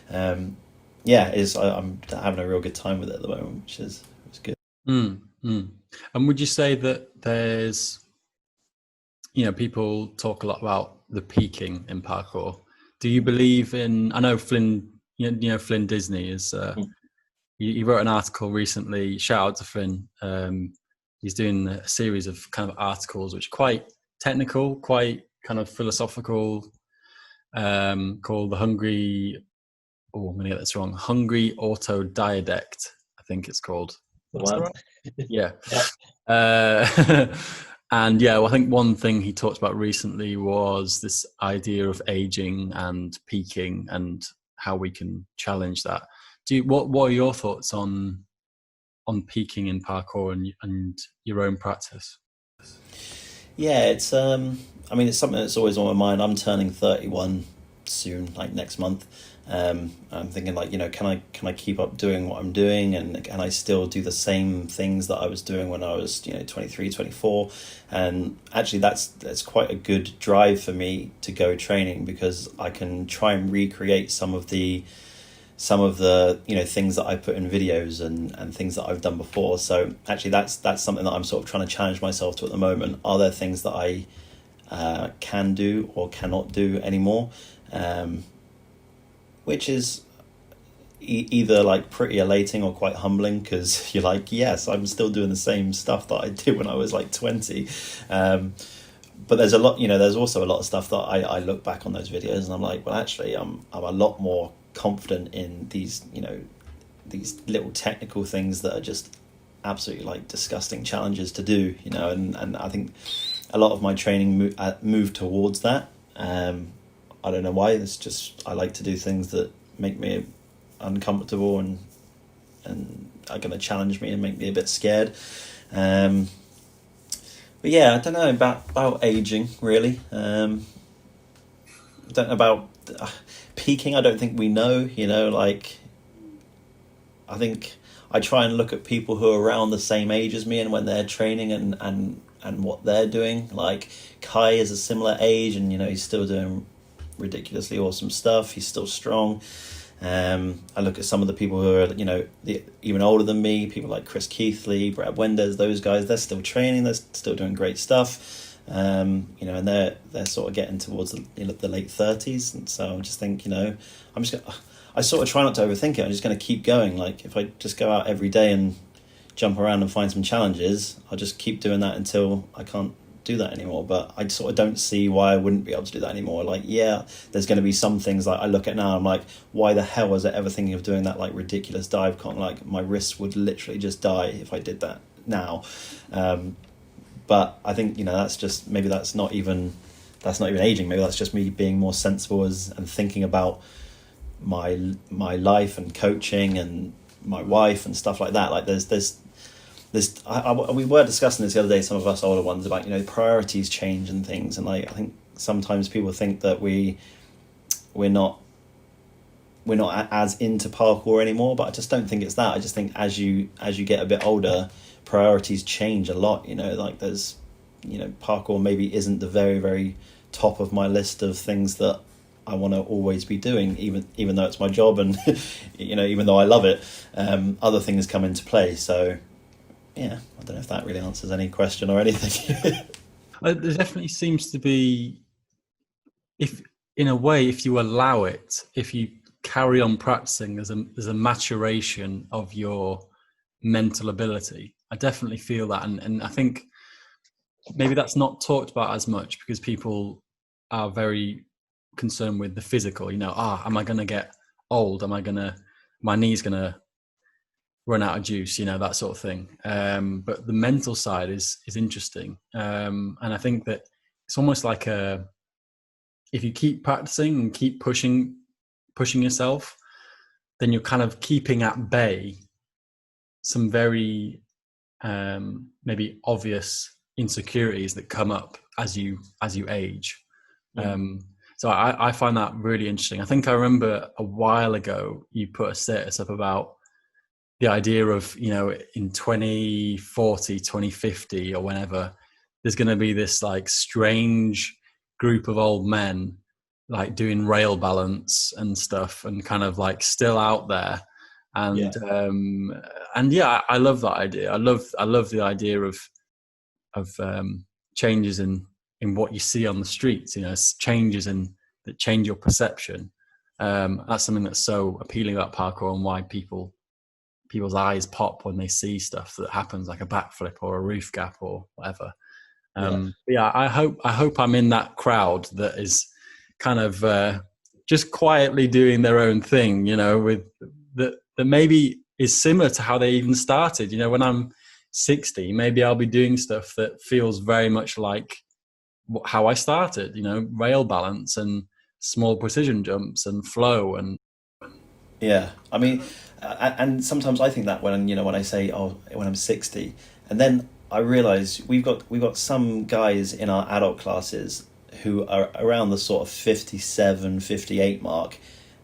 I'm having a real good time with it at the moment, which is good. And would you say that there's, people talk a lot about the peaking in parkour? Do you believe in? I know Flynn, Flynn Disney is. He wrote an article recently. Shout out to Flynn. He's doing a series of kind of articles which are quite technical, quite kind of philosophical, called the Hungry. Oh, I'm going to get this wrong. Hungry Autodidact, I think it's called. Wow. Yeah. Yeah. And yeah, well, I think one thing he talked about recently was this idea of aging and peaking, and how we can challenge that. What are your thoughts on peaking in parkour and your own practice? Yeah, it's it's something that's always on my mind. I'm turning 31 soon, like next month. I'm thinking like, can I keep up doing what I'm doing, and can I still do the same things that I was doing when I was 23, 24? And actually that's quite a good drive for me to go training, because I can try and recreate some of the things that I put in videos and things that I've done before. So actually that's something that I'm sort of trying to challenge myself to at the moment. Are there things that I can do or cannot do anymore? Which is either like pretty elating or quite humbling, because you're like, yes, I'm still doing the same stuff that I did when I was like 20. But there's a lot, there's also a lot of stuff that I look back on those videos and I'm like, well, actually, I'm a lot more confident in these, these little technical things that are just absolutely like disgusting challenges to do, and I think a lot of my training moved towards that. I don't know why. It's just I like to do things that make me uncomfortable and are going to challenge me and make me a bit scared. But yeah, I don't know about aging really. I don't know about peaking. I don't think we know. Like I think I try and look at people who are around the same age as me and when they're training and what they're doing. Like Kai is a similar age, and he's still doing ridiculously awesome stuff. He's still strong. I look at some of the people who are even older than me, people like Chris Keithley, Brad Wenders, those guys. They're still training, they're still doing great stuff, and they're sort of getting towards the late 30s. And so I just think I sort of try not to overthink it. I'm just going to keep going. Like if I just go out every day and jump around and find some challenges, I'll just keep doing that until I can't do that anymore. But I sort of don't see why I wouldn't be able to do that anymore. Like, yeah, there's going to be some things like I look at now, I'm like, why the hell was I ever thinking of doing that like ridiculous dive con? Like my wrists would literally just die if I did that now. But I think that's just, maybe that's not even aging. Maybe that's just me being more sensible and thinking about my life and coaching and my wife and stuff like that. Like there's we were discussing this the other day, some of us older ones, about, priorities change and things, and like I think sometimes people think that we're not as into parkour anymore, but I just don't think it's that. I just think as you get a bit older, priorities change a lot. Like there's, parkour maybe isn't the very, very top of my list of things that I want to always be doing, even though it's my job, and even though I love it, other things come into play. So yeah, I don't know if that really answers any question or anything. There definitely seems to be, if you allow it, if you carry on practicing, there's a maturation of your mental ability. I definitely feel that, and I think maybe that's not talked about as much because people are very concerned with the physical. Am I going to get old? My knee's going to run out of juice? That sort of thing. But the mental side is interesting, and I think that it's almost like if you keep practicing and keep pushing yourself, then you're kind of keeping at bay some very maybe obvious insecurities that come up as you age. So I find that really interesting. I think I remember a while ago you put a status up about the idea of, in 2040, 2050 or whenever, there's going to be this like strange group of old men like doing rail balance and stuff, and kind of like still out there. And I love that idea. I love the idea of changes in what you see on the streets, changes that change your perception. That's something that's so appealing about parkour, and why people's eyes pop when they see stuff that happens, like a backflip or a roof gap or whatever. I hope I'm in that crowd that is kind of just quietly doing their own thing, with that maybe is similar to how they even started. When I'm 60, maybe I'll be doing stuff that feels very much like how I started, rail balance and small precision jumps and flow. And I mean, and sometimes I think that when I say, when I'm 60, and then I realize we've got some guys in our adult classes who are around the sort of 57, 58 mark,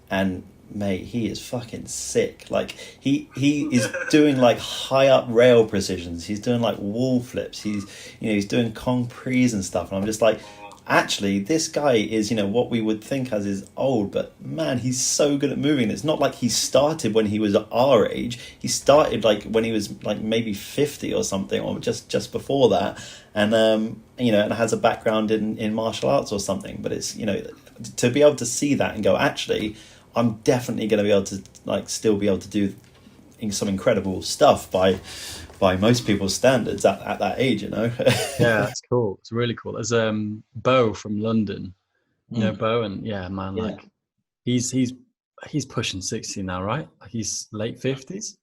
and mate, he is fucking sick. Like he is doing like high up rail precisions. He's doing like wall flips. He's doing comprees and stuff. And I'm just like, actually, this guy is, what we would think as is old, but man, he's so good at moving. It's not like he started when he was our age. He started like when he was like maybe 50 or something, or just before that. And, and has a background in martial arts or something. But it's, to be able to see that and go, actually, I'm definitely going to be able to still be able to do some incredible stuff by most people's standards at that age, Yeah, that's cool. It's really cool. There's Bo from London, Bo, and like he's pushing 60 now, right? He's late 50s.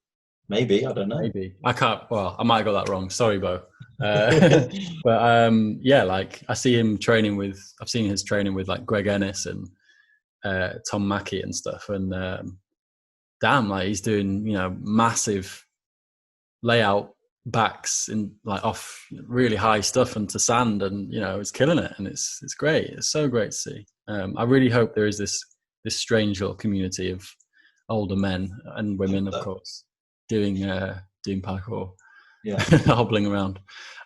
Maybe, I don't know. Maybe I can't. Well, I might have got that wrong. Sorry, Bo. But like I've seen his training with like Greg Ennis and Tom Mackey and stuff, and damn, like he's doing massive layout backs in like off really high stuff into sand, and it's killing it, and it's great. It's so great to see. I really hope there is this strange little community of older men and women, of course, doing parkour, hobbling around.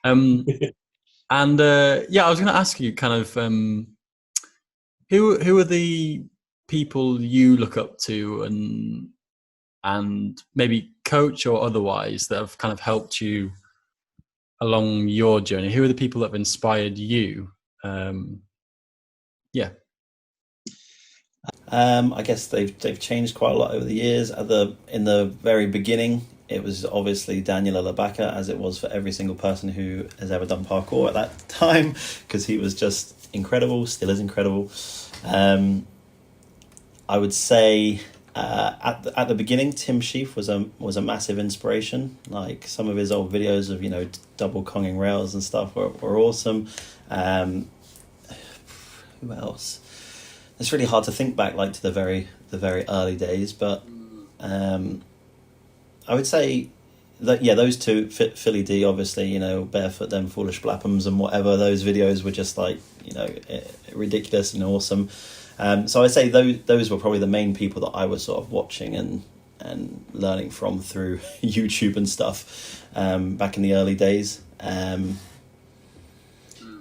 And I was going to ask you kind of who are the people you look up to, and maybe coach or otherwise, that have kind of helped you along your journey? Who are the people that have inspired you? I guess they've changed quite a lot over the years. In the very beginning, it was obviously Daniel Alabaka, as it was for every single person who has ever done parkour at that time, because he was just incredible, still is incredible. I would say at the beginning, Tim Sheaf was a massive inspiration. Like some of his old videos of double conging rails and stuff were awesome. Who else? It's really hard to think back like to the very early days, but I would say those two, Philly D, obviously, you know, Barefoot Them Foolish Blappums and whatever, those videos were just like, you know, ridiculous and awesome. So I'd say those were probably the main people that I was sort of watching and learning from through YouTube and stuff back in the early days.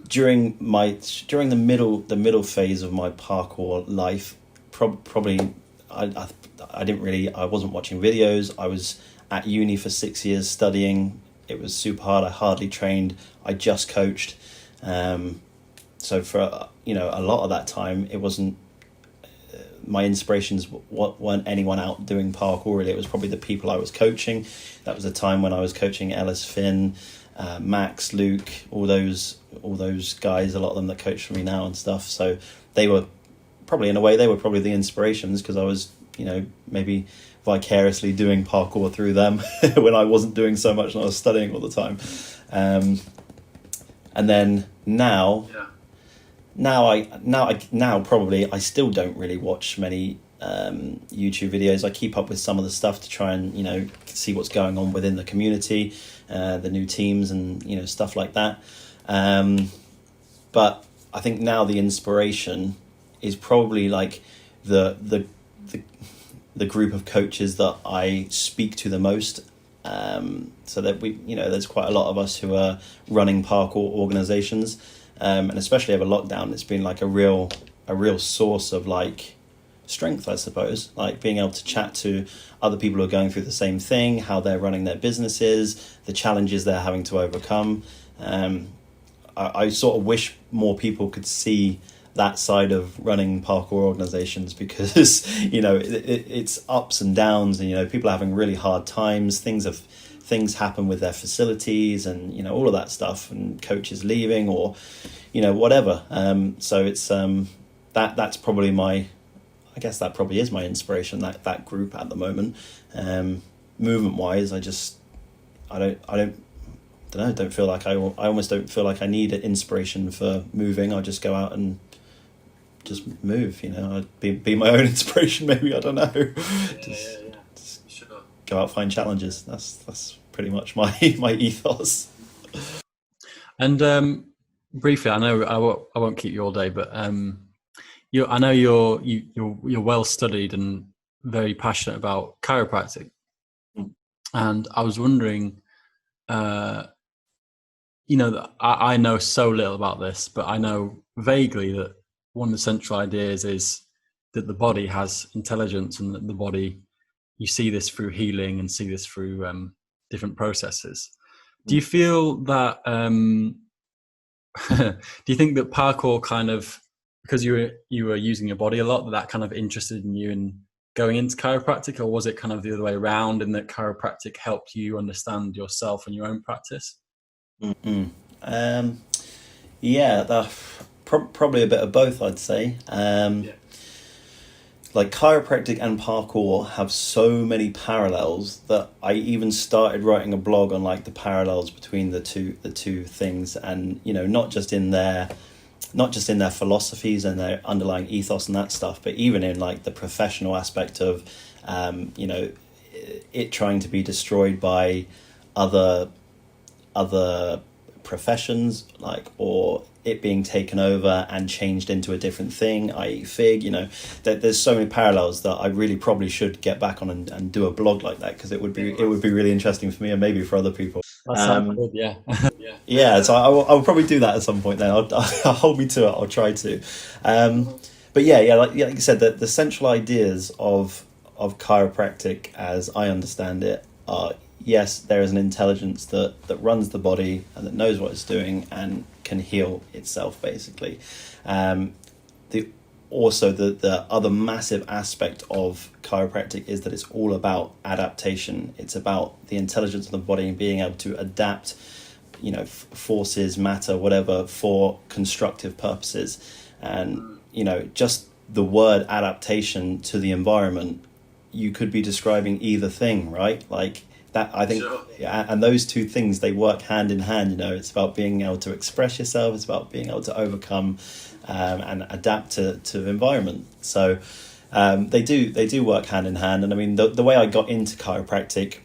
During the middle phase of my parkour life, probably I wasn't watching videos. I was at uni for 6 years studying. It was super hard. I hardly trained. I just coached. So for, you know, a lot of that time, it wasn't, my inspirations weren't anyone out doing parkour really. It was probably the people I was coaching. That was a time when I was coaching Ellis, Finn, Max, Luke, all those guys, a lot of them that coach for me now and stuff. So they were probably, in a way, they were probably the inspirations, because I was, you know, maybe vicariously doing parkour through them when I wasn't doing so much and I was studying all the time. And then now probably I still don't really watch many YouTube videos. I keep up with some of the stuff to try and, you know, see what's going on within the community, the new teams and, you know, stuff like that. But I think now the inspiration is probably like the group of coaches that I speak to the most. So that we, you know, there's quite a lot of us who are running parkour organizations, and especially over lockdown, it's been like a real source of like strength, I suppose, like being able to chat to other people who are going through the same thing, how they're running their businesses, the challenges they're having to overcome. I sort of wish more people could see that side of running parkour organizations, because you know it's ups and downs, and you know people are having really hard times, things happen with their facilities, and you know all of that stuff, and coaches leaving, or you know whatever. So it's that's probably I guess that probably is my inspiration, that group at the moment. Movement wise, I don't feel like I almost don't feel like I need inspiration for moving. I just go out and just move, you know. I'd be my own inspiration, maybe, I don't know. Just sure. Go out, find challenges. That's pretty much my ethos. And briefly, I know I won't keep you all day, but I know you're well studied and very passionate about chiropractic, and I was wondering, you know, that I know so little about this, but I know vaguely that one of the central ideas is that the body has intelligence, and that the body, you see this through healing and see this through different processes. Do you feel that, do you think that parkour kind of, because you were using your body a lot, that kind of interested in you in going into chiropractic, or was it kind of the other way around, in that chiropractic helped you understand yourself and your own practice? Yeah, probably a bit of both, I'd say. Like chiropractic and parkour have so many parallels that I even started writing a blog on like the parallels between the two things, and you know, not just in their philosophies and their underlying ethos and that stuff, but even in like the professional aspect of you know, it trying to be destroyed by other professions, like, or it being taken over and changed into a different thing, i.e. FIG, you know, there's so many parallels that I really probably should get back on and do a blog like that, because it would be really interesting for me and maybe for other people. That sounds good, yeah. Yeah, so I'll probably do that at some point then. I'll hold me to it, I'll try to. But yeah, like you said, the central ideas of chiropractic, as I understand it, are, yes, there is an intelligence that runs the body and that knows what it's doing and can heal itself, basically. The other massive aspect of chiropractic is that it's all about adaptation. It's about the intelligence of the body and being able to adapt, you know, forces, matter, whatever, for constructive purposes. And, you know, just the word adaptation to the environment, you could be describing either thing, right? Like that, I think, sure. Yeah, and those two things, they work hand in hand. You know, it's about being able to express yourself, it's about being able to overcome and adapt to the environment. So they do work hand in hand. And I mean, the way I got into chiropractic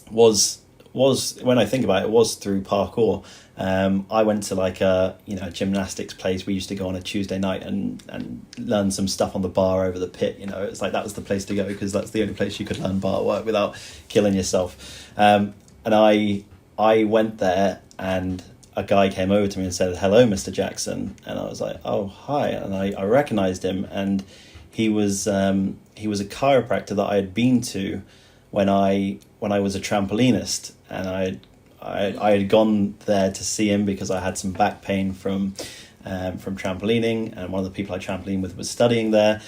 was was, when I think about it, it was through parkour. I went to like a gymnastics place. We used to go on a Tuesday night and learn some stuff on the bar over the pit. It's like that was the place to go because that's the only place you could learn bar work without killing yourself. And I went there, and a guy came over to me and said, "Hello, Mr. Jackson," and I was like, "Oh, hi," and I recognized him, and he was a chiropractor that I had been to when I was a trampolinist, and I had gone there to see him because I had some back pain from trampolining, and one of the people I trampolined with was studying there,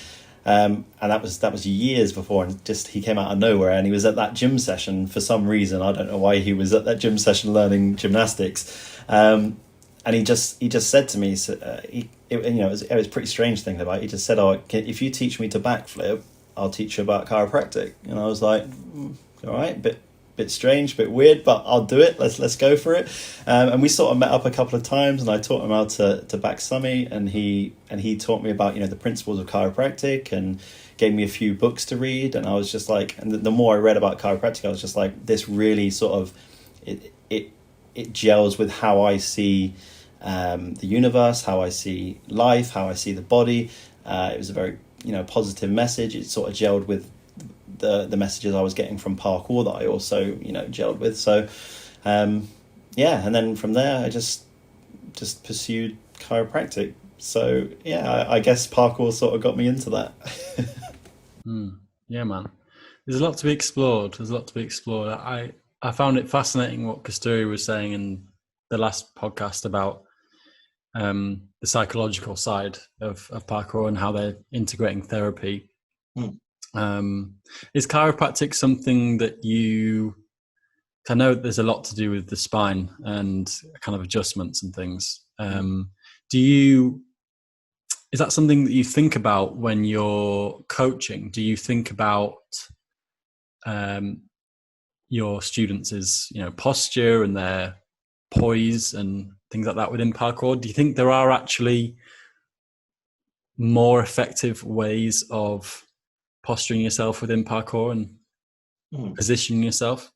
and that was years before, and just he came out of nowhere, and he was at that gym session for some reason. I don't know why he was at that gym session learning gymnastics, and he just said to me, it was a pretty strange thing about it. He just said, "Oh, if you teach me to backflip, I'll teach you about chiropractic." And I was like, all right, bit strange, bit weird, but I'll do it. Let's go for it. And we sort of met up a couple of times, and I taught him how to back summy, and he taught me about the principles of chiropractic and gave me a few books to read. And I was just like, and the more I read about chiropractic, I was just like, this really sort of it gels with how I see the universe, how I see life, how I see the body. It was a very positive message. It sort of gelled with the messages I was getting from parkour that I also gelled with. So and then from there I just pursued chiropractic. So I guess parkour sort of got me into that. Yeah, man, there's a lot to be explored. I found it fascinating what Kasturi was saying in the last podcast about the psychological side of parkour and how they're integrating therapy. Is chiropractic something that I know there's a lot to do with the spine and kind of adjustments and things. Is that something that you think about when you're coaching? Do you think about your students' posture and their poise and things like that within parkour? Do you think there are actually more effective ways of posturing yourself within parkour and positioning yourself?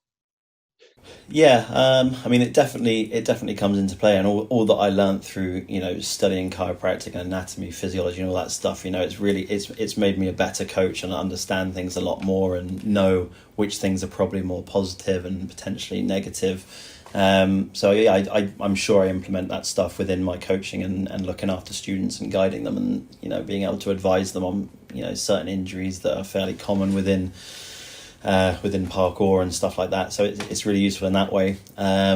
I mean, it definitely comes into play, and all that I learned through studying chiropractic and anatomy, physiology, and all that stuff. It's made me a better coach and understand things a lot more and know which things are probably more positive and potentially negative. I'm sure I implement that stuff within my coaching and looking after students and guiding them, and being able to advise them on certain injuries that are fairly common within parkour and stuff like that. So it's really useful in that way. I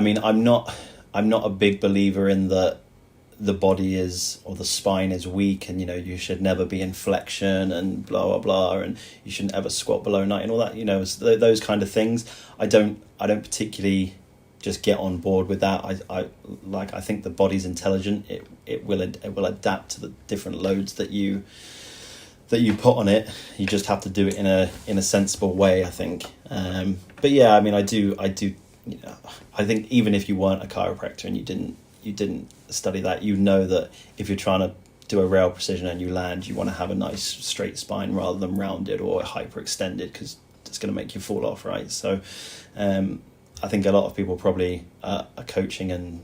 mean, I'm not a big believer in the body is, or the spine is weak, and you should never be in flexion and blah blah blah, and you shouldn't ever squat below 90 and all that. Those kind of things. I don't particularly just get on board with that. I think the body's intelligent. It will adapt to the different loads that you put on it. You just have to do it in a sensible way, I think. But yeah, I mean, I do. I think even if you weren't a chiropractor and you didn't study that, that if you're trying to do a rail precision and you land, you want to have a nice straight spine rather than rounded or hyperextended, because it's going to make you fall off, right? So I think a lot of people probably are coaching and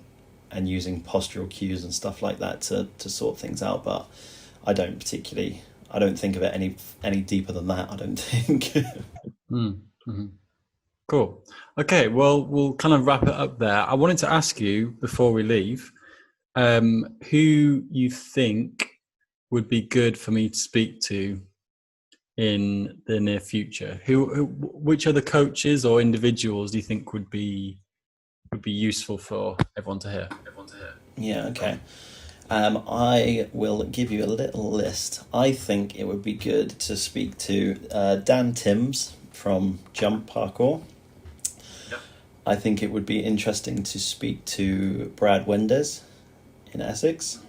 using postural cues and stuff like that to sort things out, but I don't think of it any deeper than that, I don't think. Mm-hmm. Cool. Okay, well, we'll kind of wrap it up there. I wanted to ask you before we leave, who you think would be good for me to speak to in the near future. Which other coaches or individuals do you think would be useful for everyone to hear? Yeah. Okay. I will give you a little list. I think it would be good to speak to Dan Timms from Jump Parkour. Yep. I think it would be interesting to speak to Brad Wendes in Essex.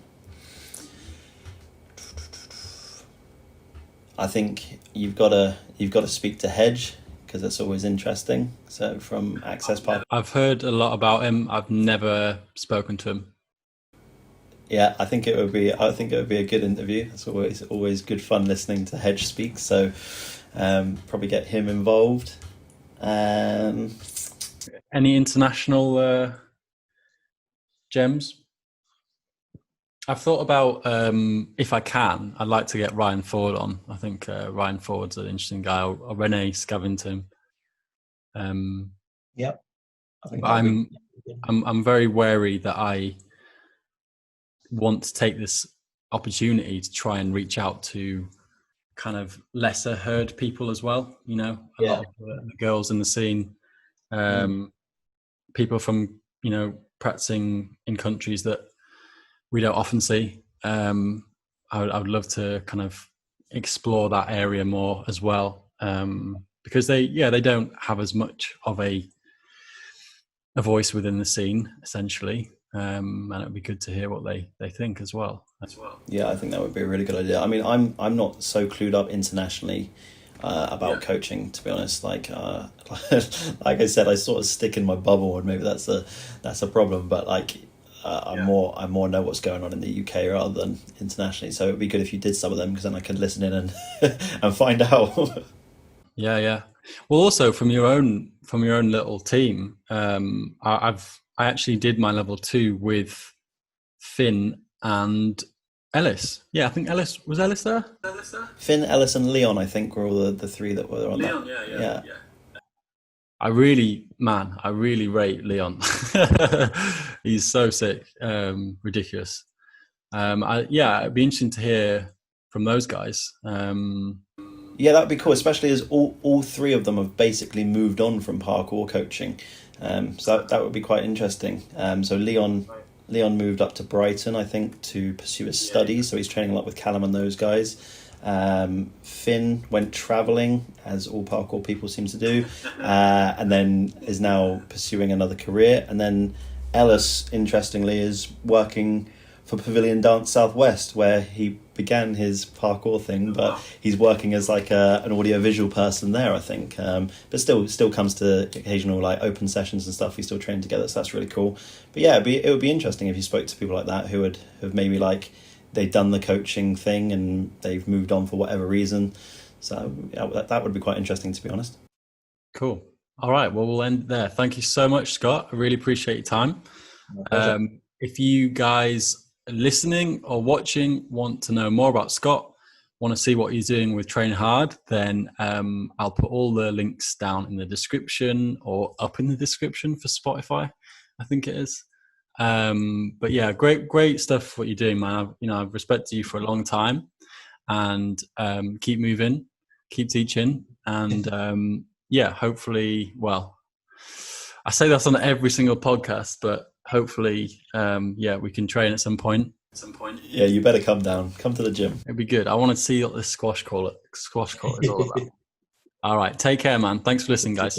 I think you've got to speak to Hedge, because it's always interesting. So from Access Park. I've heard a lot about him. I've never spoken to him. Yeah, I think it would be a good interview. It's always good fun listening to Hedge speak. So probably get him involved. Any international gems? I've thought about if I can, I'd like to get Ryan Ford on. I think Ryan Ford's an interesting guy. Or Renee Scavington. Yep. I think I'm very wary that I want to take this opportunity to try and reach out to kind of lesser heard people as well. You know, a lot of the girls in the scene, people from, you know, practicing in countries that we don't often see. I would love to kind of explore that area more as well, because they don't have as much of a voice within the scene, essentially, and it would be good to hear what they think as well. Yeah, I think that would be a really good idea. I mean, I'm not so clued up internationally about coaching, to be honest. Like like I said, I sort of stick in my bubble, and maybe that's a problem. But like, I more know what's going on in the UK rather than internationally. So it'd be good if you did some of them, because then I could listen in and and find out. Yeah. Well, also from your own little team, I actually did my level 2 with Finn and Ellis. Yeah, I think Ellis there. Finn, Ellis, and Leon, I think, were all the three that were on Leon, that. Yeah. I really rate Leon. He's so sick, ridiculous. It'd be interesting to hear from those guys. Yeah, that'd be cool, especially as all three of them have basically moved on from parkour coaching. So that would be quite interesting. So Leon moved up to Brighton, I think, to pursue his studies. So he's training a lot with Callum and those guys. Finn went travelling, as all parkour people seem to do, and then is now pursuing another career. And then Ellis, interestingly, is working for Pavilion Dance Southwest, where he began his parkour thing, but he's working as like an audio-visual person there, I think. But still comes to occasional like open sessions and stuff. We still train together, so that's really cool. But yeah, it would be interesting if you spoke to people like that who would have maybe like they've done the coaching thing and they've moved on for whatever reason. So yeah, that would be quite interesting, to be honest. Cool. All right, well, we'll end there. Thank you so much, Scott. I really appreciate your time. If you guys listening or watching want to know more about Scott, want to see what he's doing with Train Hard, then I'll put all the links down in the description or up in the description for Spotify, I think it is. But yeah, great stuff what you're doing, man. I've respected you for a long time, and keep moving, keep teaching, and hopefully, well, I say that's on every single podcast, but hopefully, we can train at some point. Yeah, you better come down. Come to the gym. It'd be good. I want to see what this squash court is all about. All right, take care, man. Thanks for listening, guys.